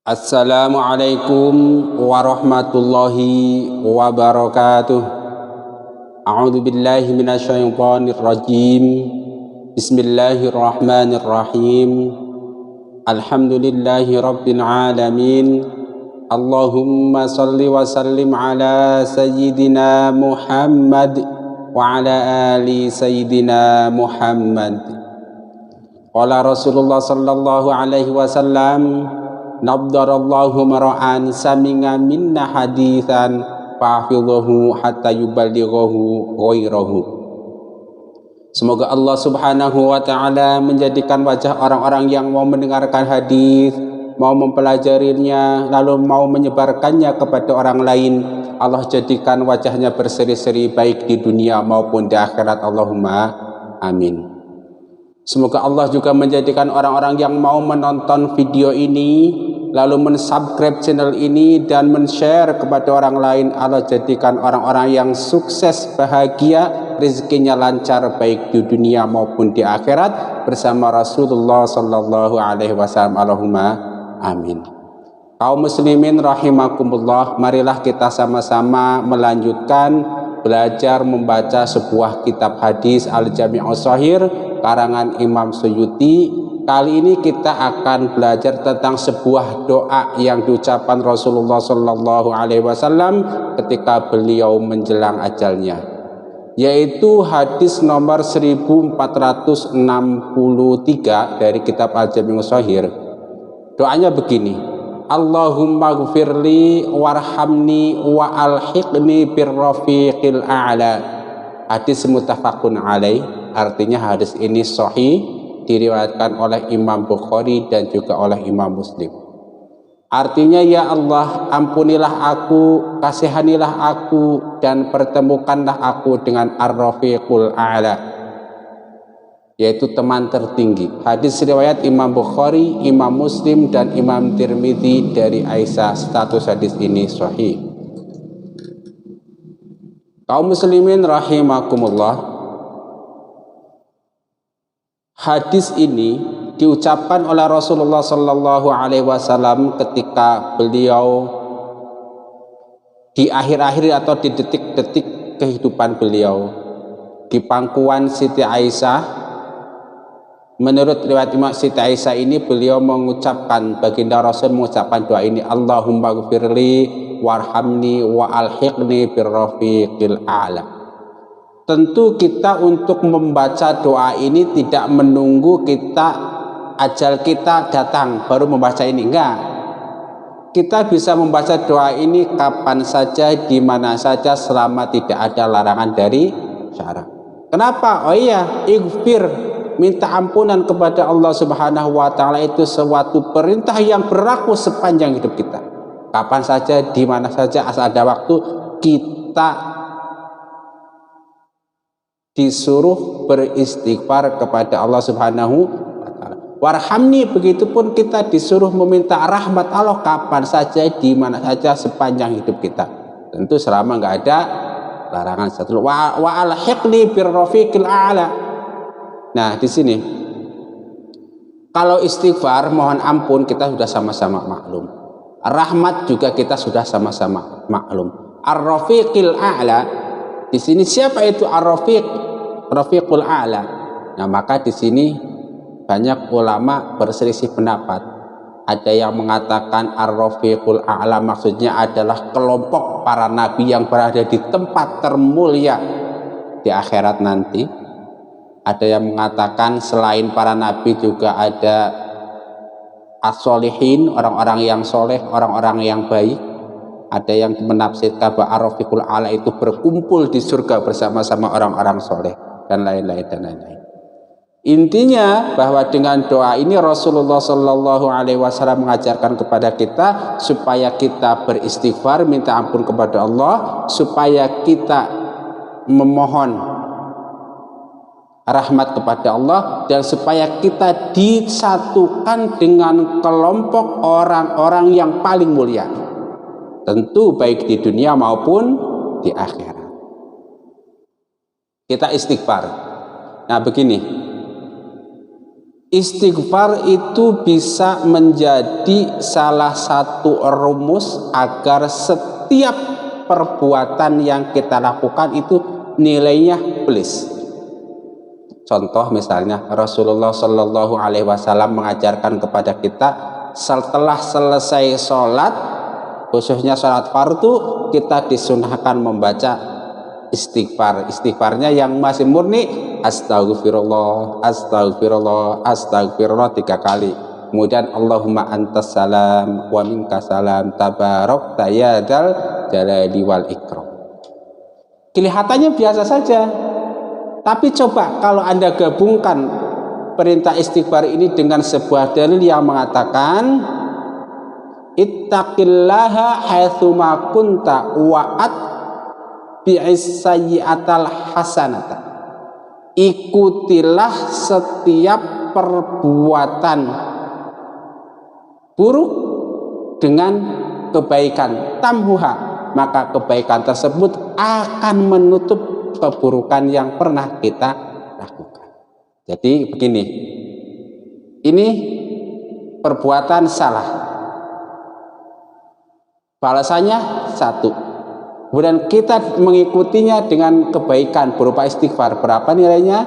Assalamualaikum warahmatullahi wabarakatuh. A'udzu billahi minasyaitonir rajim. Bismillahirrahmanirrahim. Alhamdulillahi rabbil alamin. Allahumma salli wa sallim ala sayyidina Muhammad wa ala ali sayyidina Muhammad. Qala Rasulullah sallallahu alaihi wasallam, nabdarallahu mara'an saminga minna hadithan fa'afidhahu hatta yuballighahu ghairahu. Semoga Allah subhanahu wa ta'ala menjadikan wajah orang-orang yang mau mendengarkan hadis, mau mempelajarinya, lalu mau menyebarkannya kepada orang lain. Allah jadikan wajahnya berseri-seri baik di dunia maupun di akhirat. Allahumma amin. Semoga Allah juga menjadikan orang-orang yang mau menonton video ini lalu mensubscribe channel ini dan men-share kepada orang lain, Allah jadikan orang-orang yang sukses, bahagia, rezekinya lancar baik di dunia maupun di akhirat bersama Rasulullah sallallahu alaihi wasallam. Allahumma amin. Kaum muslimin rahimakumullah, marilah kita sama-sama melanjutkan belajar membaca sebuah kitab hadis Al-Jami'us Shahih karangan Imam Suyuti. Kali ini kita akan belajar tentang sebuah doa yang diucapkan Rasulullah Sallallahu Alaihi Wasallam ketika beliau menjelang ajalnya, yaitu hadis nomor 1463 dari kitab Al-Jami'us Shahih. Doanya begini: Allahumma gfirli warhamni wa alhiqni birrafiqil a'la. Hadis muttafaqun alaih, artinya hadis ini sahih, diriwayatkan oleh Imam Bukhari dan juga oleh Imam Muslim. Artinya, ya Allah, ampunilah aku, kasihanilah aku, dan pertemukanlah aku dengan ar-rafiqul a'la, yaitu teman tertinggi. Hadis riwayat Imam Bukhari, Imam Muslim, dan Imam Tirmidzi dari Aisyah. Status hadis ini sahih. Kaum muslimin rahimakumullah, hadis ini diucapkan oleh Rasulullah Sallallahu Alaihi Wasallam ketika beliau di akhir-akhir atau di detik-detik kehidupan beliau di pangkuan Siti Aisyah. Menurut riwayat Imam Siti Aisyah ini, beliau mengucapkan, baginda Rasul mengucapkan doa ini, Allahumma gfirli warhamni wa alhiqni birrafiqil a'la. Tentu kita untuk membaca doa ini tidak menunggu ajal kita datang baru membaca ini, enggak. Kita bisa membaca doa ini kapan saja, di mana saja, selama tidak ada larangan dari syara. Kenapa? Oh iya, ighfir, minta ampunan kepada Allah Subhanahu wa ta'ala itu suatu perintah yang berlaku sepanjang hidup kita. Kapan saja, di mana saja, asal ada waktu, kita disuruh beristighfar kepada Allah Subhanahu wa ta'ala. Warhamni, begitupun kita disuruh meminta rahmat Allah kapan saja, di mana saja, sepanjang hidup kita. Tentu selama nggak ada larangan. Satu wa alhiqni birrafiqil a'la. Nah, di sini kalau istighfar, mohon ampun, kita sudah sama-sama maklum. Rahmat juga kita sudah sama-sama maklum. Ar-rafiqil a'la, di sini siapa itu ar-rafiq? Rafiqul a'la. Nah, maka di sini banyak ulama berselisih pendapat. Ada yang mengatakan ar-rafiqul a'la maksudnya adalah kelompok para nabi yang berada di tempat termulia di akhirat nanti. Ada yang mengatakan selain para nabi juga ada as-solihin, orang-orang yang soleh, orang-orang yang baik. Ada yang menafsirkan bahwa ar-rafiqul a'la itu berkumpul di surga bersama-sama orang-orang soleh, dan lain-lain dan lain-lain. Intinya bahwa dengan doa ini Rasulullah Sallallahu Alaihi Wasallam mengajarkan kepada kita supaya kita beristighfar, minta ampun kepada Allah, supaya kita memohon rahmat kepada Allah, dan supaya kita disatukan dengan kelompok orang-orang yang paling mulia, tentu baik di dunia maupun di akhirat. Kita istighfar. Nah, begini, Istighfar itu bisa menjadi salah satu rumus agar setiap perbuatan yang kita lakukan itu nilainya plus. Contoh misalnya Rasulullah Shallallahu Alaihi Wasallam mengajarkan kepada kita setelah selesai sholat, khususnya sholat fardu, kita disunahkan membaca istighfar. Istighfarnya yang masih murni astagfirullah, astagfirullah, astagfirullah 3 kali. Kemudian Allahumma antas salam wa minkas salam tabarakta ya dzal jalali wal ikram. Kelihatannya biasa saja, tapi coba kalau Anda gabungkan perintah istighfar ini dengan sebuah dalil yang mengatakan ittaqillaha haitsuma kunta wa'at bi'is sayyi'atal hasanata. Ikutilah setiap perbuatan buruk dengan kebaikan, tamhuha, maka kebaikan tersebut akan menutup keburukan yang pernah kita lakukan. Jadi begini, ini perbuatan salah, balasannya 1. Kemudian kita mengikutinya dengan kebaikan berupa istighfar. Berapa nilainya?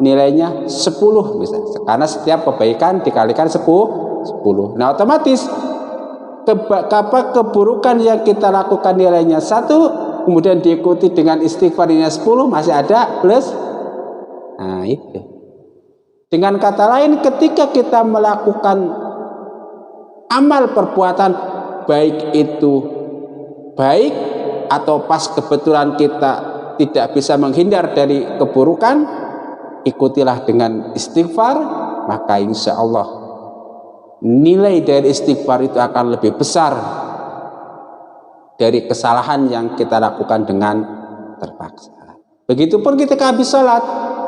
Nilainya 10 bisa. Karena setiap kebaikan dikalikan 10. Nah otomatis keburukan yang kita lakukan nilainya 1, kemudian diikuti dengan istighfarnya 10, masih ada plus. Nah itu. Dengan kata lain, ketika kita melakukan amal perbuatan baik itu baik atau pas kebetulan kita tidak bisa menghindar dari keburukan, ikutilah dengan istighfar, maka insya Allah nilai dari istighfar itu akan lebih besar dari kesalahan yang kita lakukan dengan terpaksa. Begitupun ketika habis sholat.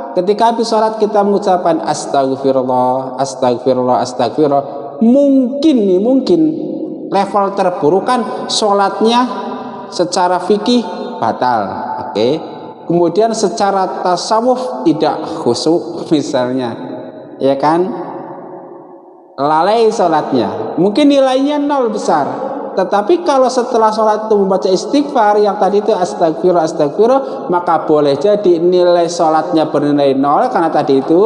Ketika habis sholat kita mengucapkan astagfirullah, astagfirullah, astagfirullah. Mungkin level terburuk kan sholatnya secara fikih batal, oke. Kemudian secara tasawuf tidak khusyuk misalnya, ya kan, lalai sholatnya, mungkin nilainya 0 besar. Tetapi kalau setelah sholat itu membaca istighfar yang tadi itu astagfirullah, astagfirullah, maka boleh jadi nilai sholatnya bernilai 0 karena tadi itu,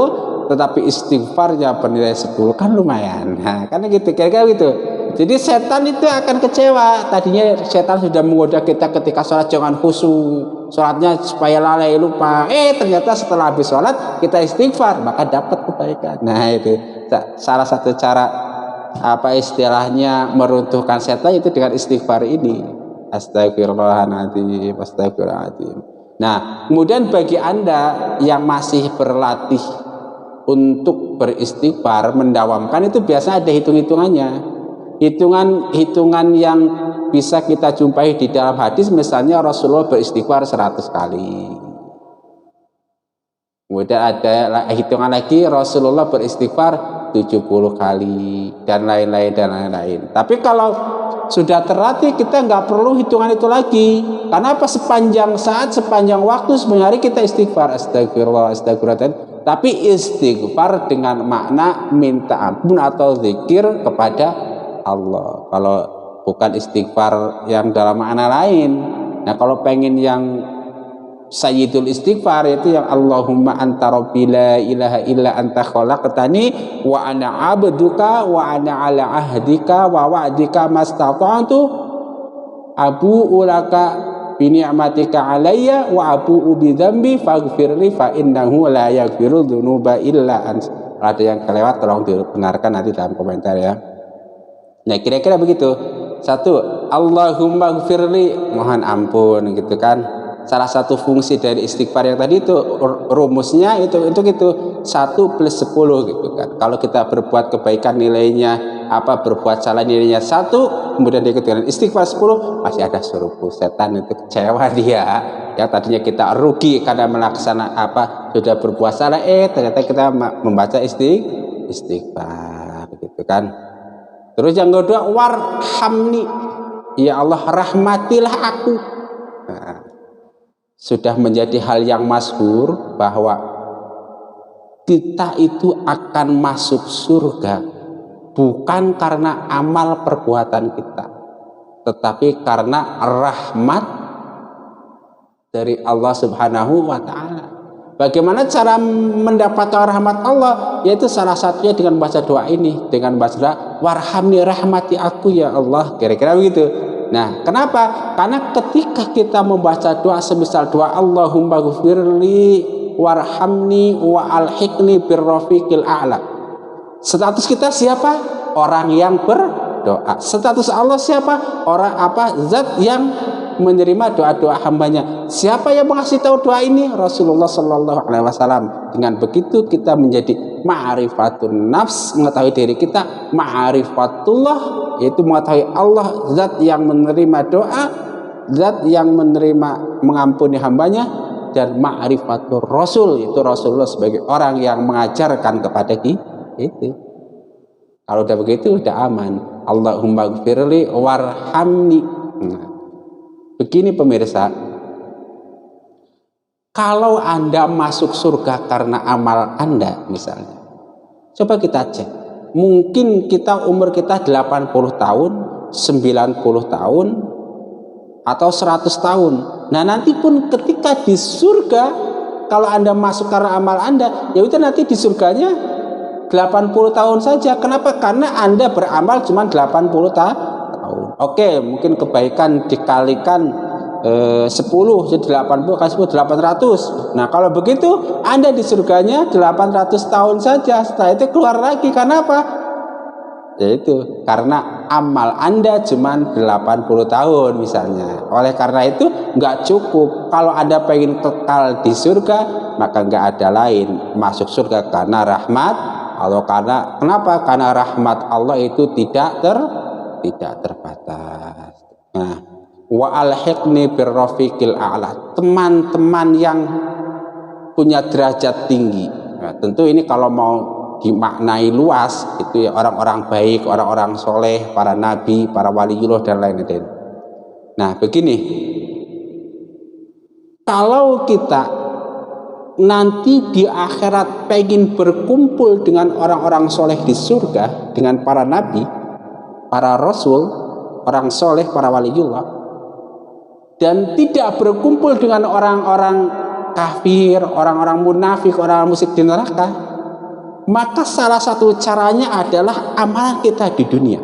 tetapi istighfarnya bernilai 10, kan lumayan. Nah, karena gitu, kira-kira gitu. Jadi setan itu akan kecewa. Tadinya setan sudah menggoda kita ketika sholat jangan khusyuk, sholatnya supaya lalai lupa. Ternyata setelah habis sholat kita istighfar, maka dapat kebaikan. Nah itu salah satu cara apa istilahnya meruntuhkan setan itu dengan istighfar ini. Astagfirullahaladzim, astagfirullahaladzim. Nah kemudian bagi Anda yang masih berlatih untuk beristighfar, mendawamkan, itu biasa ada hitung-hitungannya. Hitungan yang bisa kita jumpai di dalam hadis, misalnya Rasulullah beristighfar 100 kali. Kemudian ada hitungan lagi Rasulullah beristighfar 70 kali dan lain-lain. Tapi kalau sudah terlatih kita nggak perlu hitungan itu lagi. Karena apa? Sepanjang saat, sepanjang waktu sebenarnya kita istighfar, astagfirullah, astagfirullah. Tapi istighfar dengan makna minta ampun atau zikir kepada Allah. Kalau bukan istighfar yang dalam makna lain. Nah kalau pengen yang sayyidul istighfar, itu yang Allahumma anta rabbi la ilaha illa anta khalaqtani wa ana abduka wa ana ala ahdika wa wa'dika mastata'tu abu'u laka bi ni'matika alayya wa abu'u bi dzambi faghfirli fa innahu la yaghfiru dzunuba illa anta. Ada yang kelewat tolong dibenarkan nanti dalam komentar ya. Nah kira-kira begitu. 1, Allahumma gfirli, mohon ampun, gitu kan. Salah satu fungsi dari istighfar yang tadi itu rumusnya itu 1 plus 10 gitu kan. Kalau kita berbuat kebaikan nilainya berbuat salah nilainya 1, kemudian diikuti dengan istighfar 10, masih ada suruh setan itu kecewa dia. Yang tadinya kita rugi karena sudah berbuat salah, ternyata kita membaca istighfar gitu kan. Terus yang kedua, warhamni, ya Allah rahmatilah aku. Nah, sudah menjadi hal yang masyhur bahwa kita itu akan masuk surga bukan karena amal perbuatan kita, tetapi karena rahmat dari Allah Subhanahu wa Ta'ala. Bagaimana cara mendapatkan rahmat Allah? Yaitu salah satunya dengan baca doa ini, dengan baca doa warhamni, rahmati aku ya Allah, kira-kira begitu. Nah, kenapa? Karena ketika kita membaca doa semisal doa Allahumma ghfirli warhamni wa alhiqni birrafiqil a'la, status kita siapa? Orang yang berdoa. Status Allah siapa? Orang zat yang menerima doa-doa hambanya. Siapa yang mengasih tahu doa ini? Rasulullah Sallallahu Alaihi Wasallam. Dengan begitu kita menjadi ma'rifatun nafs, mengetahui diri kita, ma'rifatullah, yaitu mengetahui Allah, zat yang menerima doa, zat yang menerima mengampuni hambanya, dan ma'rifatul Rasul, itu Rasulullah sebagai orang yang mengajarkan kepada kita. Itu kalau udah begitu udah aman. Allahumma gfirli warhamni. Nah, begini pemirsa, kalau Anda masuk surga karena amal Anda misalnya, coba kita cek, mungkin kita umur kita 80 tahun, 90 tahun, atau 100 tahun. Nah, nanti pun ketika di surga, kalau Anda masuk karena amal Anda, ya udah nanti di surganya 80 tahun saja. Kenapa? Karena Anda beramal cuma 80 tahun. Oke, mungkin kebaikan dikalikan 10, jadi 80 kali 10 800. Nah, kalau begitu Anda di surganya 800 tahun saja. Setelah itu keluar lagi. Karena apa? Yaitu karena amal Anda cuma 80 tahun misalnya. Oleh karena itu nggak cukup. Kalau Anda pengen kekal di surga, maka nggak ada lain, masuk surga karena rahmat Allah. Kenapa? Karena rahmat Allah itu tidak terbatas. Nah, wa alhiqni birrafiqil a'la, teman-teman yang punya derajat tinggi. Nah, tentu ini kalau mau dimaknai luas, itu ya orang-orang baik, orang-orang soleh, para nabi, para waliullah dan lain-lain. Nah, begini, kalau kita nanti di akhirat pengen berkumpul dengan orang-orang soleh di surga, dengan para nabi, para rasul, orang soleh, para waliullah, dan tidak berkumpul dengan orang-orang kafir, orang-orang munafik, orang-orang musyrik di neraka, maka salah satu caranya adalah amalan kita di dunia.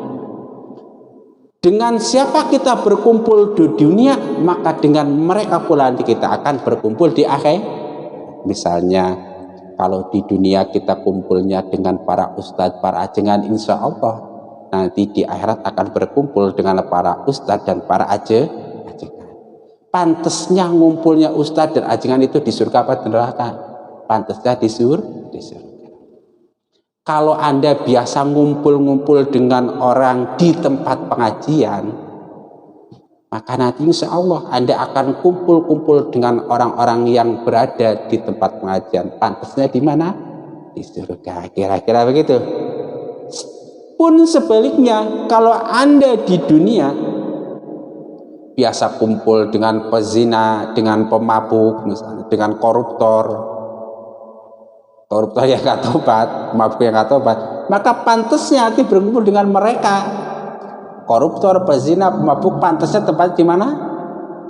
Dengan siapa kita berkumpul di dunia, maka dengan mereka pula nanti kita akan berkumpul di akhir. Misalnya kalau di dunia kita kumpulnya dengan para ustadz, para ajengan, insya Allah nanti di akhirat akan berkumpul dengan para ustadz dan para ajengan. Pantasnya ngumpulnya ustadz dan ajengan itu di surga apa di neraka? Pantasnya di surga. Kalau Anda biasa ngumpul-ngumpul dengan orang di tempat pengajian, maka nanti insya Allah Anda akan kumpul-kumpul dengan orang-orang yang berada di tempat pengajian. Pantasnya di mana? Di surga. Kira-kira begitu. Pun sebaliknya, kalau Anda di dunia biasa kumpul dengan pezina, dengan pemabuk, misalnya, dengan koruptor yang nggak tobat, mabuk yang nggak tobat, maka pantasnya nanti berkumpul dengan mereka. Koruptor, pezina, pemabuk, pantasnya tempat di mana?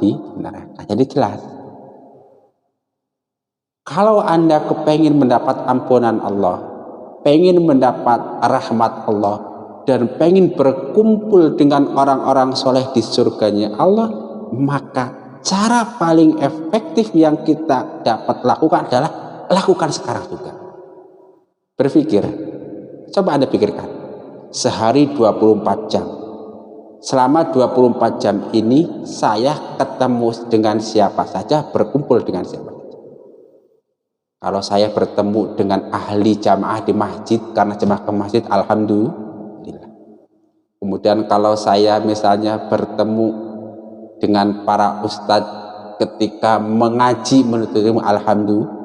Di neraka. Jadi jelas. Kalau Anda kepengen mendapat ampunan Allah, pengen mendapat rahmat Allah, dan pengen berkumpul dengan orang-orang soleh di surganya Allah, maka cara paling efektif yang kita dapat lakukan adalah lakukan sekarang juga. Berpikir, coba Anda pikirkan, sehari 24 jam. Selama 24 jam ini saya ketemu dengan siapa saja, berkumpul dengan siapa saja. Kalau saya bertemu dengan ahli jamaah di masjid, karena jamaah ke masjid, alhamdulillah. Kemudian kalau saya misalnya bertemu dengan para ustadz ketika mengaji menuntut ilmu, alhamdulillah.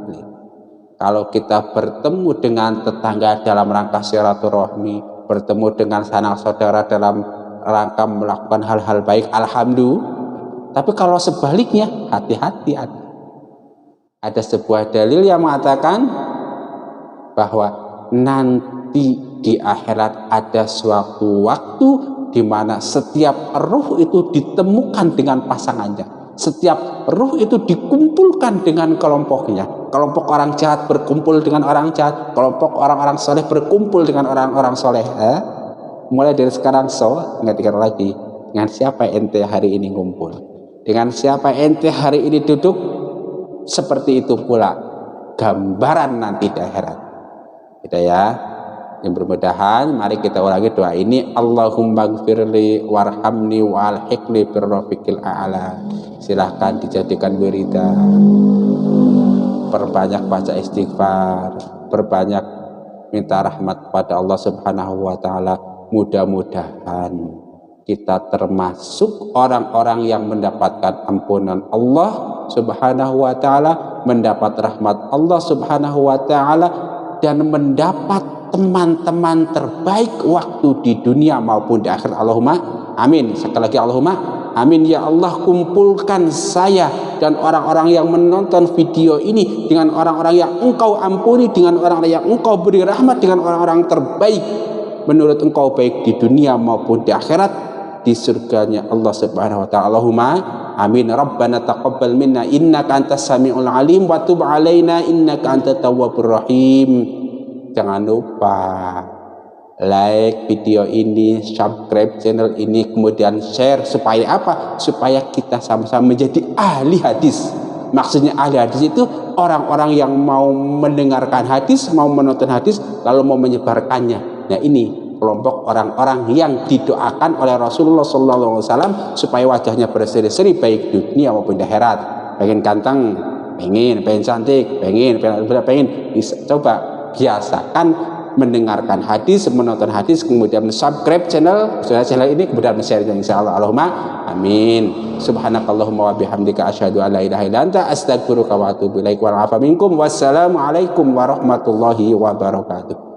Kalau kita bertemu dengan tetangga dalam rangka silaturahmi, bertemu dengan sanak saudara dalam rangka melakukan hal-hal baik, alhamdulillah. Tapi kalau sebaliknya, hati-hati. Ada sebuah dalil yang mengatakan bahwa nanti di akhirat ada suatu waktu di mana setiap ruh itu ditemukan dengan pasangannya, setiap ruh itu dikumpulkan dengan kelompoknya. Kelompok orang jahat berkumpul dengan orang jahat, kelompok orang-orang soleh berkumpul dengan orang-orang soleh. Mulai dari sekarang nggak dikira lagi dengan siapa ente hari ini ngumpul, dengan siapa ente hari ini duduk. Seperti itu pula gambaran nanti di akhirat. Kita ya, yang bermudahan mari kita ulangi doa ini. Allahumma gfirli warhamni walhiqni birrafiqil a'la. Silahkan dijadikan wiridan, perbanyak baca istighfar, perbanyak minta rahmat pada Allah Subhanahu wa ta'ala. Mudah-mudahan kita termasuk orang-orang yang mendapatkan ampunan Allah Subhanahu wa ta'ala, mendapat rahmat Allah Subhanahu wa ta'ala, dan mendapat teman-teman terbaik waktu di dunia maupun di akhirat. Allahumma amin. Sekali lagi Allahumma amin. Ya Allah, kumpulkan saya dan orang-orang yang menonton video ini dengan orang-orang yang Engkau ampuni, dengan orang-orang yang Engkau beri rahmat, dengan orang-orang terbaik menurut Engkau, baik di dunia maupun di akhirat, di surganya Allah Subhanahu wa ta'ala. Allahumma amin. Rabbana taqabbal minna innaka antas samiul alim wa tub alaina innaka antat tawwabur rahim. Jangan lupa like video ini, subscribe channel ini, kemudian share. Supaya apa? Supaya kita sama-sama menjadi ahli hadis. Maksudnya ahli hadis itu orang-orang yang mau mendengarkan hadis, mau menonton hadis, lalu mau menyebarkannya. Nah, ini kelompok orang-orang yang didoakan oleh Rasulullah SAW supaya wajahnya berseri-seri baik di dunia maupun di akhirat. Pengen ganteng, pengen cantik, pengen bisa. Coba biasakan mendengarkan hadis, menonton hadis, kemudian subscribe channel ini, kemudian share-nya, insyaallah. Allahumma amin. Subhanakallahumma wa bihamdika asyhadu an la ilaha illa anta astaghfiruka wa atubu ilaik. Wa afa minkum. Wassalamu alaikum warahmatullahi wabarakatuh.